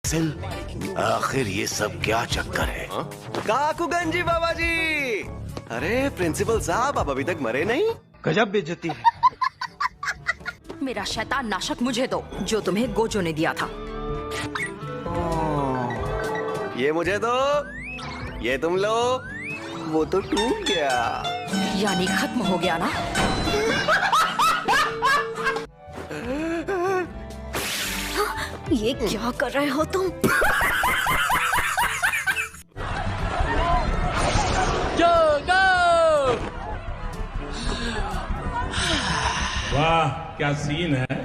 आखिर ये सब क्या चक्कर है? काकूगंजी बाबा जी, अरे प्रिंसिपल साहब आप अभी तक मरे नहीं? गजब बेइज्जती है। मेरा शैतान नाशक मुझे दो, जो तुम्हें गोजो ने दिया था। ये मुझे दो, ये तुम लो। वो तो टूट गया। यानी खत्म हो गया ना? ये क्या कर रहे हो तुम? वाह क्या सीन है।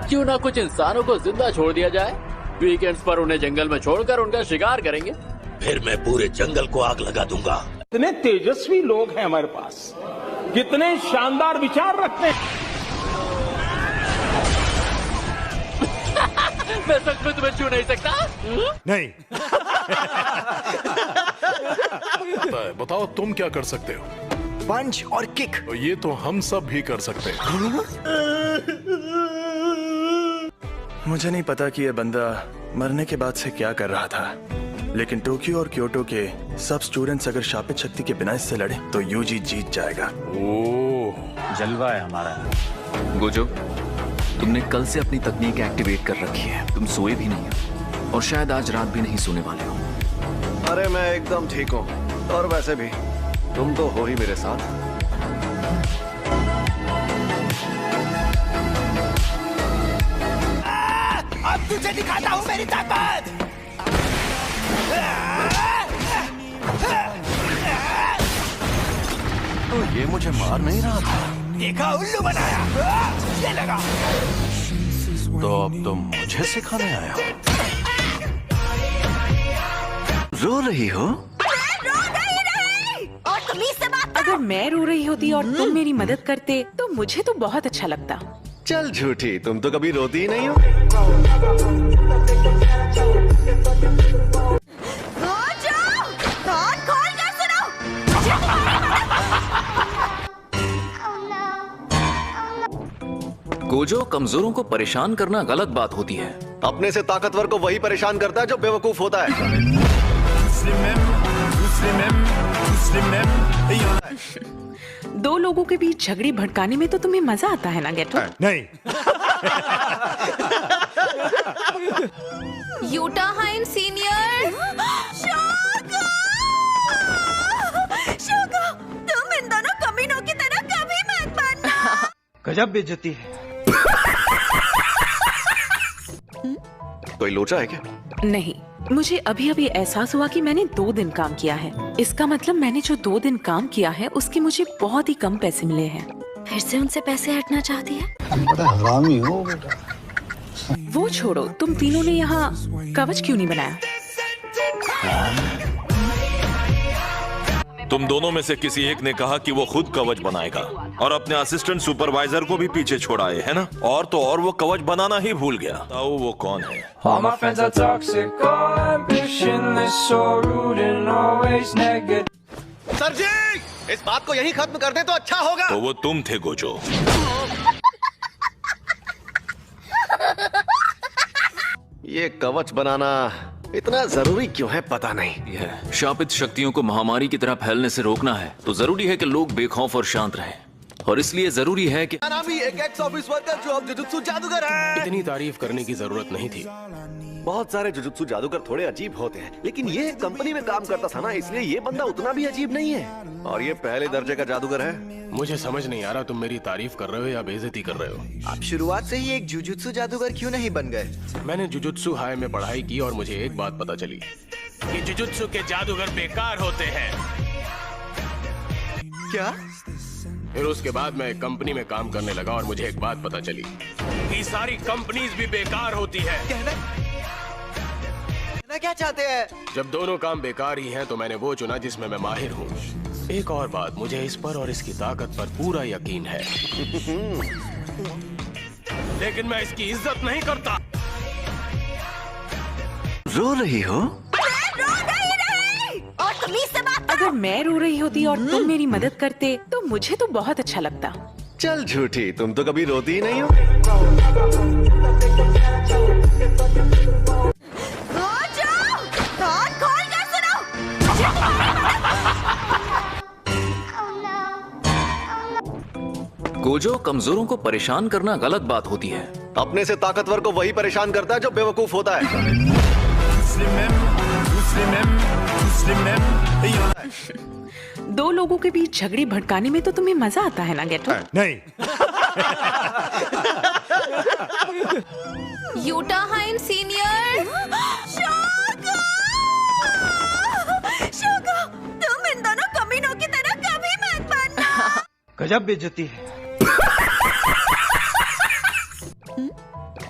क्यों ना कुछ इंसानों को जिंदा छोड़ दिया जाए। वीकेंड्स पर उन्हें जंगल में छोड़कर उनका शिकार करेंगे। फिर मैं पूरे जंगल को आग लगा दूंगा। कितने तेजस्वी लोग हैं हमारे पास, कितने शानदार विचार रखते हैं। मैं सच में तुम्हें छू नहीं सकता। नहीं। बताओ तुम क्या कर सकते हो? पंच और किक। तो ये तो हम सब भी कर सकते हैं। मुझे नहीं पता कि ये बंदा मरने के बाद से क्या कर रहा था, लेकिन टोक्यो और क्योटो के सब स्टूडेंट्स अगर शापित शक्ति के बिना इससे लड़े तो यूजी जीत जाएगा। ओह, जलवा है हमारा। गोजो, तुमने कल से अपनी तकनीक एक्टिवेट कर रखी है। तुम सोए भी नहीं हो और शायद आज रात भी नहीं सोने वाले हो। अरे मैं एकदम ठीक हूँ, और वैसे भी तुम तो हो ही मेरे साथ। अब तुझे दिखाता हूँ मेरी ताकत। तो ये मुझे मार नहीं रहा था। देखा, उल्लू बनाया। ये लगा। तो अब तुम मुझे सिखाने आया हो? रो रही हो? और तुम इससे बात अगर मैं रो रही होती और तुम मेरी मदद करते तो मुझे तो बहुत अच्छा लगता। चल झूठी, तुम तो कभी रोती ही नहीं हो। गोजो, कमजोरों को परेशान करना गलत बात होती है। अपने से ताकतवर को वही परेशान करता है जो बेवकूफ होता है। दो लोगों के बीच झगड़े भड़काने में तो तुम्हें मजा आता है ना गेटो? नहीं। Utah हाइन senior. शोगा, तुम इन दोनों कमीनों की तरह कभी मत बनना। गजब बेइज्जती है। कोई लोचा है क्या? नहीं, मुझे अभी अभी एहसास हुआ कि मैंने 2 दिन काम किया है। इसका मतलब मैंने जो 2 दिन काम किया है उसके मुझे बहुत ही कम पैसे मिले हैं। फिर से उनसे पैसे हटना चाहती है? बड़ा हरामी हो बेटा। वो छोड़ो, तुम तीनों ने यहाँ कवच क्यों नहीं बनाया? तुम दोनों में से किसी एक ने कहा कि वो खुद कवच बनाएगा और अपने असिस्टेंट सुपरवाइजर को भी पीछे छोड़ाए, है ना? और तो और वो कवच बनाना ही भूल गया। बताओ वो कौन है? सर जी, इस बात को यही खत्म कर दे तो अच्छा होगा। तो वो तुम थे गोजो। ये कवच बनाना इतना जरूरी क्यों है पता नहीं। यह शापित शक्तियों को महामारी की तरह फैलने से रोकना है तो जरूरी है कि लोग बेखौफ और शांत रहें, और इसलिए जरूरी है कि एक एक्स ऑफिस वर्कर जो अब जुजुत्सु जादूगर है। इतनी तारीफ करने की जरूरत नहीं थी। बहुत सारे जुजुत्सु जादूगर थोड़े अजीब होते हैं, लेकिन ये कंपनी में काम करता था ना, इसलिए ये बंदा उतना भी अजीब नहीं है, और ये पहले दर्जे का जादूगर है। मुझे समझ नहीं आ रहा तुम मेरी तारीफ कर रहे हो या बेइज्जती कर रहे हो। आप शुरुआत से ही एक जुजुत्सु जादूगर क्यों नहीं बन गए? मैंने जुजुत्सु हाई में पढ़ाई की और मुझे एक बात पता चली कि जुजुत्सु के जादूगर बेकार होते हैं। क्या? फिर उसके बाद मैं एक कंपनी में काम करने लगा और मुझे एक बात पता चली कि सारी कंपनीज भी बेकार होती है। कहना क्या चाहते हैं? जब दोनों काम बेकार ही हैं तो मैंने वो चुना जिसमें मैं माहिर हूँ। एक और बात, मुझे इस पर और इसकी ताकत पर पूरा यकीन है, लेकिन मैं इसकी इज्जत नहीं करता। रो रही हो? और तुम इससे बात अगर मैं रो रही होती और तुम मेरी मदद करते तो मुझे तो बहुत अच्छा लगता। चल झूठी, तुम तो कभी रोती ही नहीं हो। गोजो, कमजोरों को परेशान करना गलत बात होती है। अपने से ताकतवर को वही परेशान करता है जो बेवकूफ होता है। दो लोगों के बीच झगड़े भड़काने में तो तुम्हें मजा आता है ना गेटो? नहीं। Utah हाइन senior. शोको, तुम इन दोनों कमीनों की तरह कभी मत बनना। गजब बेइज्जती है।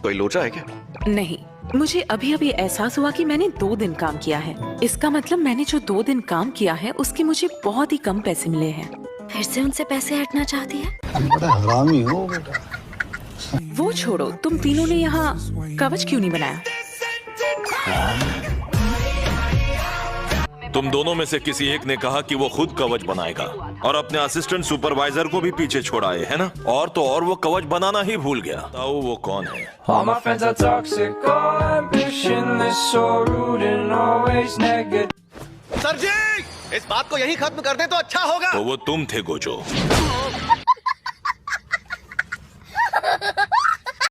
कोई लोचा है क्या? नहीं, मुझे अभी अभी एहसास हुआ कि मैंने 2 दिन काम किया है। इसका मतलब मैंने जो 2 दिन काम किया है उसके मुझे बहुत ही कम पैसे मिले हैं। फिर से उनसे पैसे हटना चाहती है? बड़ा हरामी हो बेटा। वो छोड़ो, तुम तीनों ने यहाँ कवच क्यों नहीं बनाया? तुम दोनों में से किसी एक ने कहा कि वो खुद कवच बनाएगा और अपने असिस्टेंट सुपरवाइजर को भी पीछे छोड़ाए, है ना? और तो और वो कवच बनाना ही भूल गया। बताओ वो कौन है? All my friends are toxic, all ambitionless, so rude and always negative. Sir ji, इस बात को यहीं खत्म कर दें तो अच्छा होगा। तो वो तुम थे गोजो।